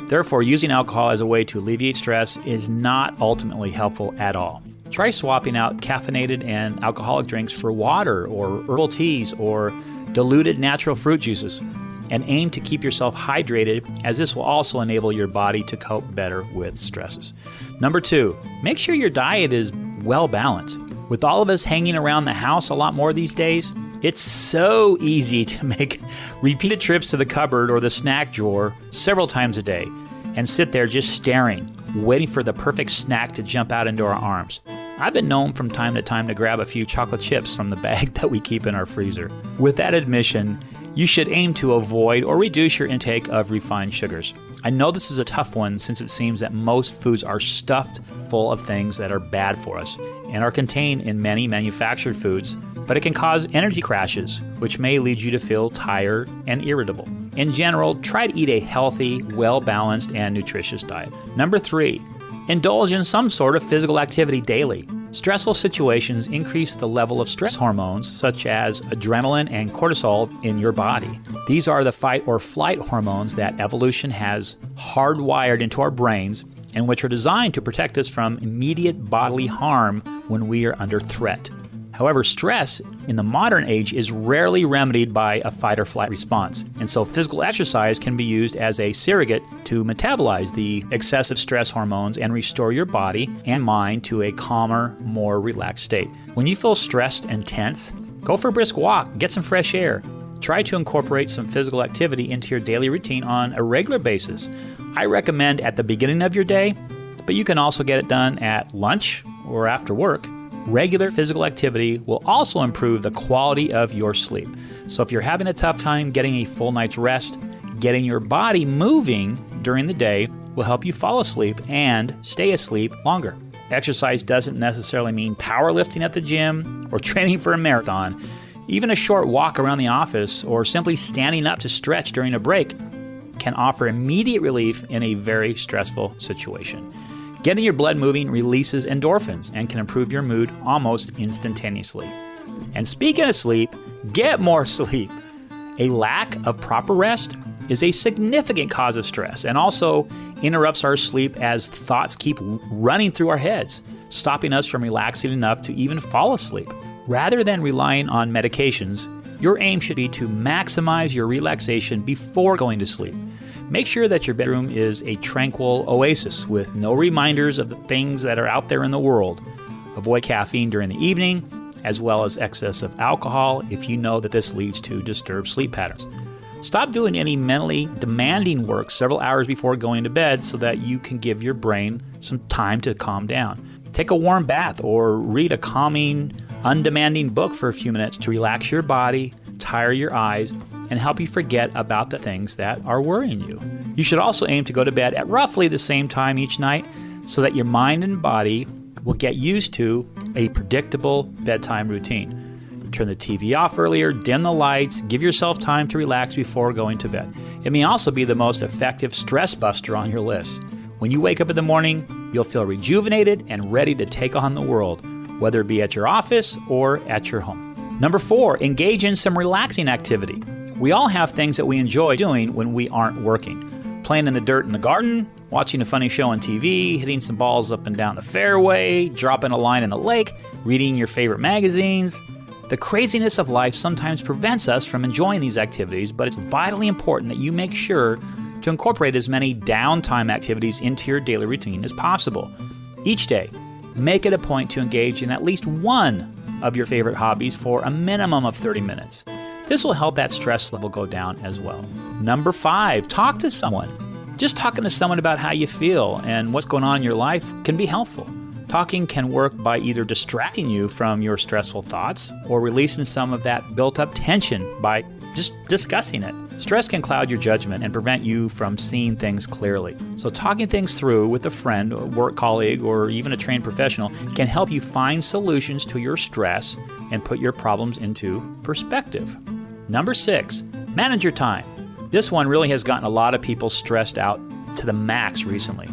Therefore, using alcohol as a way to alleviate stress is not ultimately helpful at all. Try swapping out caffeinated and alcoholic drinks for water or herbal teas or diluted natural fruit juices, and aim to keep yourself hydrated, as this will also enable your body to cope better with stresses. Number 2, make sure your diet is well balanced. With all of us hanging around the house a lot more these days, it's so easy to make repeated trips to the cupboard or the snack drawer several times a day and sit there just staring, waiting for the perfect snack to jump out into our arms. I've been known from time to time to grab a few chocolate chips from the bag that we keep in our freezer. With that admission, you should aim to avoid or reduce your intake of refined sugars. I know this is a tough one since it seems that most foods are stuffed full of things that are bad for us and are contained in many manufactured foods, but it can cause energy crashes, which may lead you to feel tired and irritable. In general, try to eat a healthy, well-balanced, and nutritious diet. Number 3, indulge in some sort of physical activity daily. Stressful situations increase the level of stress hormones such as adrenaline and cortisol in your body. These are the fight or flight hormones that evolution has hardwired into our brains and which are designed to protect us from immediate bodily harm when we are under threat. However, stress in the modern age is rarely remedied by a fight or flight response, and so physical exercise can be used as a surrogate to metabolize the excessive stress hormones and restore your body and mind to a calmer, more relaxed state. When you feel stressed and tense, go for a brisk walk, get some fresh air. Try to incorporate some physical activity into your daily routine on a regular basis. I recommend at the beginning of your day, but you can also get it done at lunch or after work. Regular physical activity will also improve the quality of your sleep. So if you're having a tough time getting a full night's rest, getting your body moving during the day will help you fall asleep and stay asleep longer. Exercise doesn't necessarily mean powerlifting at the gym or training for a marathon. Even a short walk around the office or simply standing up to stretch during a break can offer immediate relief in a very stressful situation. Getting your blood moving releases endorphins and can improve your mood almost instantaneously. And speaking of sleep, get more sleep. A lack of proper rest is a significant cause of stress and also interrupts our sleep as thoughts keep running through our heads, stopping us from relaxing enough to even fall asleep. Rather than relying on medications, your aim should be to maximize your relaxation before going to sleep. Make sure that your bedroom is a tranquil oasis with no reminders of the things that are out there in the world. Avoid caffeine during the evening, as well as excess of alcohol if you know that this leads to disturbed sleep patterns. Stop doing any mentally demanding work several hours before going to bed so that you can give your brain some time to calm down. Take a warm bath or read a calming, undemanding book for a few minutes to relax your body, tire your eyes, and help you forget about the things that are worrying you. You should also aim to go to bed at roughly the same time each night so that your mind and body will get used to a predictable bedtime routine. Turn the TV off earlier, dim the lights, give yourself time to relax before going to bed. It may also be the most effective stress buster on your list. When you wake up in the morning, you'll feel rejuvenated and ready to take on the world, whether it be at your office or at your home. Number 4, engage in some relaxing activity. We all have things that we enjoy doing when we aren't working. Playing in the dirt in the garden, watching a funny show on TV, hitting some balls up and down the fairway, dropping a line in the lake, reading your favorite magazines. The craziness of life sometimes prevents us from enjoying these activities, but it's vitally important that you make sure to incorporate as many downtime activities into your daily routine as possible. Each day, make it a point to engage in at least one of your favorite hobbies for a minimum of 30 minutes. This will help that stress level go down as well. Number 5, talk to someone. Just talking to someone about how you feel and what's going on in your life can be helpful. Talking can work by either distracting you from your stressful thoughts or releasing some of that built-up tension by just discussing it. Stress can cloud your judgment and prevent you from seeing things clearly. So talking things through with a friend, a work colleague, or even a trained professional can help you find solutions to your stress and put your problems into perspective. Number 6, manage your time. This one really has gotten a lot of people stressed out to the max recently.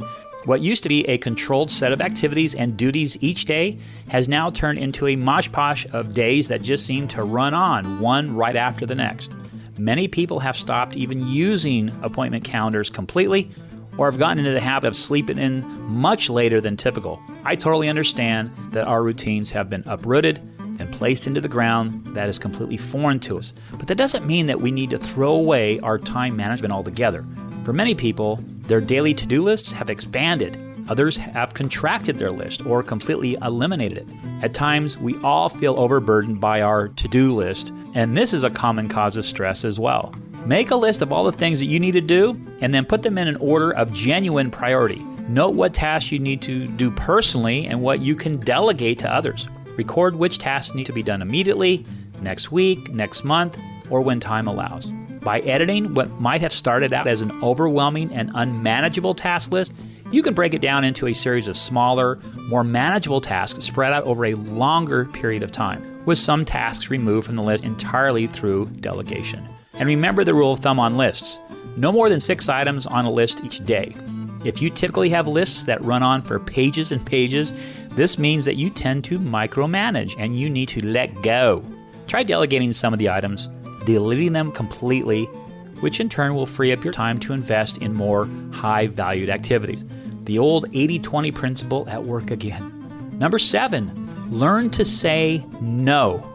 What used to be a controlled set of activities and duties each day has now turned into a mosh posh of days that just seem to run on, one right after the next. Many people have stopped even using appointment calendars completely or have gotten into the habit of sleeping in much later than typical. I totally understand that our routines have been uprooted and placed into the ground that is completely foreign to us. But that doesn't mean that we need to throw away our time management altogether. For many people, their daily to-do lists have expanded. Others have contracted their list or completely eliminated it. At times, we all feel overburdened by our to-do list, and this is a common cause of stress as well. Make a list of all the things that you need to do, and then put them in an order of genuine priority. Note what tasks you need to do personally and what you can delegate to others. Record which tasks need to be done immediately, next week, next month, or when time allows. By editing what might have started out as an overwhelming and unmanageable task list, you can break it down into a series of smaller, more manageable tasks spread out over a longer period of time, with some tasks removed from the list entirely through delegation. And remember the rule of thumb on lists: no more than 6 items on a list each day. If you typically have lists that run on for pages and pages, this means that you tend to micromanage and you need to let go. Try delegating some of the items, deleting them completely, which in turn will free up your time to invest in more high-valued activities. The old 80-20 principle at work again. Number 7, learn to say no.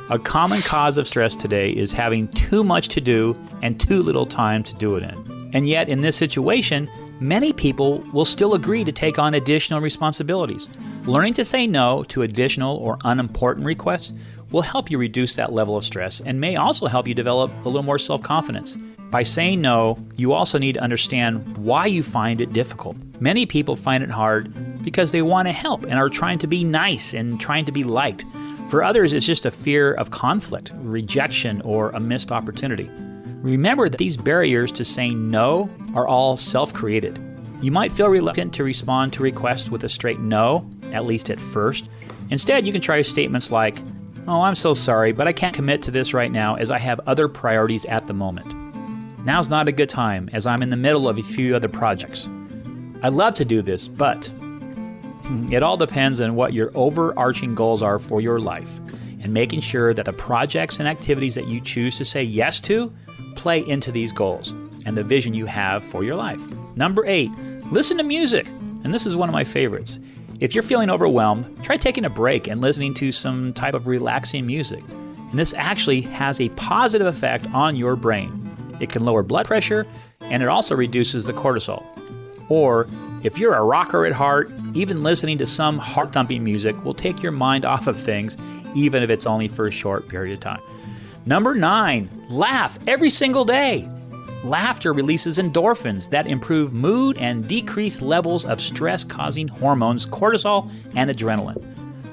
A common cause of stress today is having too much to do and too little time to do it in. And yet, in this situation, many people will still agree to take on additional responsibilities. Learning to say no to additional or unimportant requests will help you reduce that level of stress and may also help you develop a little more self-confidence. By saying no, you also need to understand why you find it difficult. Many people find it hard because they want to help and are trying to be nice and trying to be liked. For others, it's just a fear of conflict, rejection, or a missed opportunity. Remember that these barriers to saying no are all self-created. You might feel reluctant to respond to requests with a straight no, at least at first. Instead, you can try statements like, "Oh, I'm so sorry, but I can't commit to this right now as I have other priorities at the moment. Now's not a good time as I'm in the middle of a few other projects. I'd love to do this, but..." It all depends on what your overarching goals are for your life and making sure that the projects and activities that you choose to say yes to play into these goals and the vision you have for your life. Number 8, listen to music. And this is one of my favorites. If you're feeling overwhelmed, try taking a break and listening to some type of relaxing music. And this actually has a positive effect on your brain. It can lower blood pressure, and it also reduces the cortisol. Or, if you're a rocker at heart, even listening to some heart-thumping music will take your mind off of things, even if it's only for a short period of time. Number 9, laugh every single day. Laughter releases endorphins that improve mood and decrease levels of stress-causing hormones, cortisol, and adrenaline.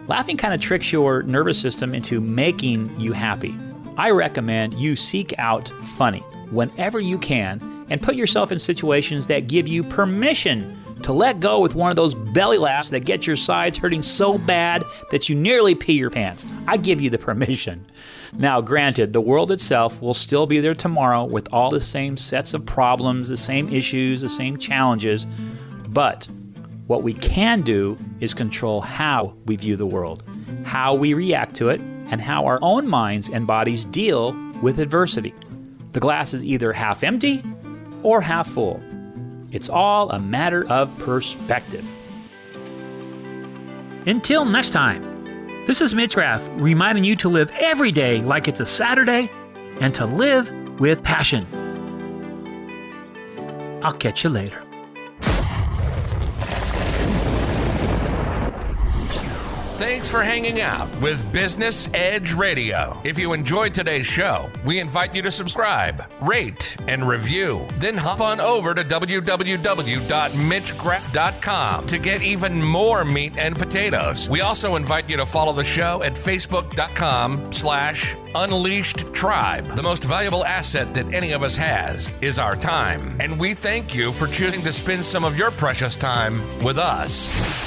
Laughing kind of tricks your nervous system into making you happy. I recommend you seek out funny whenever you can and put yourself in situations that give you permission to let go with one of those belly laughs that get your sides hurting so bad that you nearly pee your pants. I give you the permission. Now, granted, the world itself will still be there tomorrow with all the same sets of problems, the same issues, the same challenges, but what we can do is control how we view the world, how we react to it, and how our own minds and bodies deal with adversity. The glass is either half empty or half full. It's all a matter of perspective. Until next time, this is Mitch reminding you to live every day like it's a Saturday and to live with passion. I'll catch you later. Thanks for hanging out with Business Edge Radio. If you enjoyed today's show, we invite you to subscribe, rate, and review. Then hop on over to www.mitchgraf.com to get even more meat and potatoes. We also invite you to follow the show at facebook.com/Unleashed Tribe. The most valuable asset that any of us has is our time. And we thank you for choosing to spend some of your precious time with us.